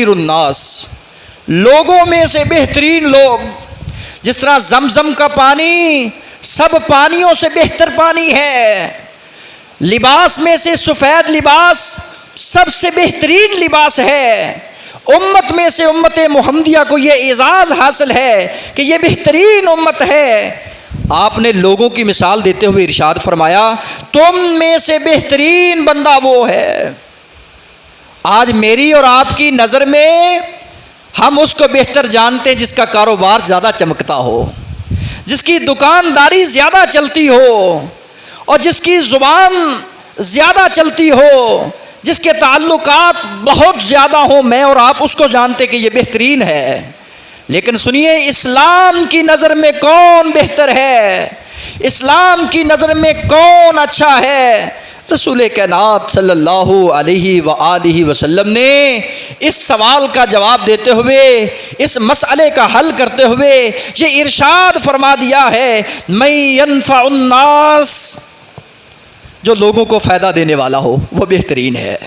खैरुन्नास, लोगों में से बेहतरीन लोग। जिस तरह जमजम का पानी सब पानियों से बेहतर पानी है, लिबास में से सफ़ेद लिबास सबसे बेहतरीन लिबास है, उम्मत में से उम्मत मुहम्मदिया को ये एजाज़ हासिल है कि ये बेहतरीन उम्मत है। आपने लोगों की मिसाल देते हुए इरशाद फरमाया, तुम में से बेहतरीन बंदा वो है। आज मेरी और आपकी नज़र में हम उसको बेहतर जानते हैं जिसका कारोबार ज़्यादा चमकता हो, जिसकी दुकानदारी ज़्यादा चलती हो और जिसकी ज़ुबान ज़्यादा चलती हो, जिसके ताल्लुकात बहुत ज़्यादा हो। मैं और आप उसको जानते कि ये बेहतरीन है। लेकिन सुनिए, इस्लाम की नज़र में कौन बेहतर है, इस्लाम की नज़र में कौन अच्छा है? रसूल कायनात सल्लल्लाहु अलैहि व आलिहि वसल्लम ने इस सवाल का जवाब देते हुए, इस मसले का हल करते हुए ये इरशाद फरमा दिया है, मैं यनफ़उन्नास, जो लोगों को फ़ायदा देने वाला हो वो बेहतरीन है,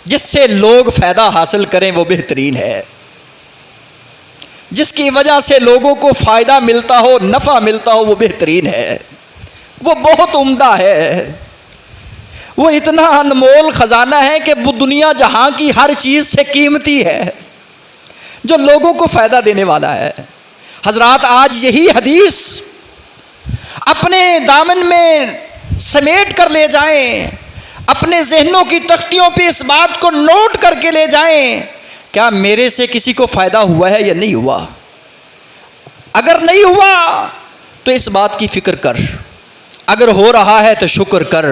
जिससे लोग फ़ायदा हासिल करें वो बेहतरीन है, जिसकी वजह से लोगों को फ़ायदा मिलता हो, नफ़ा मिलता हो, वो बेहतरीन है, वो बहुत उम्दा है, वो इतना अनमोल ख़जाना है कि वो दुनिया जहां की हर चीज़ से कीमती है, जो लोगों को फ़ायदा देने वाला है। हज़रात, आज यही हदीस अपने दामन में समेट कर ले जाएं, अपने जहनों की तख्तियों पे इस बात को नोट करके ले जाएं, क्या मेरे से किसी को फ़ायदा हुआ है या नहीं हुआ? अगर नहीं हुआ तो इस बात की फ़िक्र कर, अगर हो रहा है तो शुक्र कर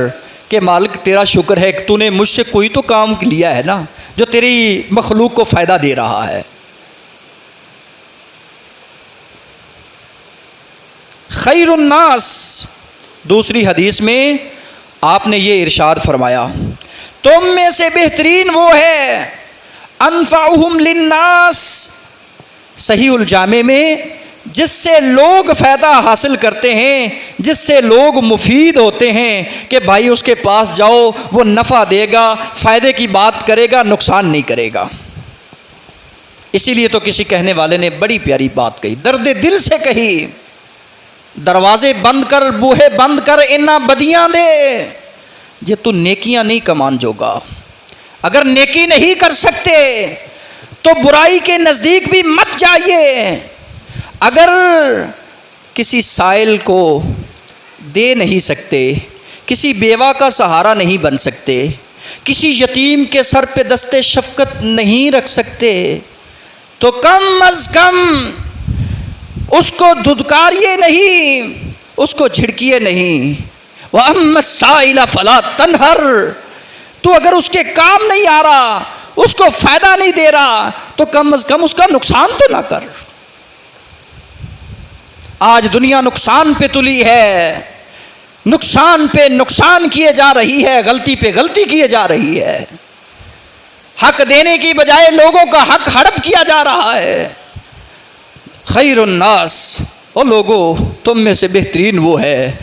कि मालिक तेरा शुक्र है कि तूने मुझसे कोई तो काम लिया है ना, जो तेरी मखलूक को फ़ायदा दे रहा है। खैरुन्नास, दूसरी हदीस में आपने ये इरशाद फरमाया, तुम में से बेहतरीन वो है अनफ़अहुम लिन्नास, सहीहुल जामे में, जिससे लोग फ़ायदा हासिल करते हैं, जिससे लोग मुफीद होते हैं कि भाई उसके पास जाओ, वो नफ़ा देगा, फ़ायदे की बात करेगा, नुकसान नहीं करेगा। इसीलिए तो किसी कहने वाले ने बड़ी प्यारी बात कही, दर्द दिल से कही, दरवाजे बंद कर, बूहे बंद कर, इन्ना बदियां दे जे तू नेकियां नहीं कमान जोगा। अगर नेकी नहीं कर सकते तो बुराई के नज़दीक भी मत जाइए। अगर किसी साइल को दे नहीं सकते, किसी बेवा का सहारा नहीं बन सकते, किसी यतीम के सर पे दस्ते शफ़क़त नहीं रख सकते, तो कम अज़ कम उसको धुतकारिए नहीं, उसको झिड़किए नहीं। व अम्मा साइला फला तनहर, तो अगर उसके काम नहीं आ रहा, उसको फ़ायदा नहीं दे रहा, तो कम अज़ कम उसका नुकसान तो ना कर। आज दुनिया नुकसान पे तुली है, नुकसान पे नुकसान किए जा रही है, गलती पे गलती किए जा रही है, हक देने की बजाय लोगों का हक हड़प किया जा रहा है। खैरुन्नास, ओ लोगो, तुम में से बेहतरीन वो है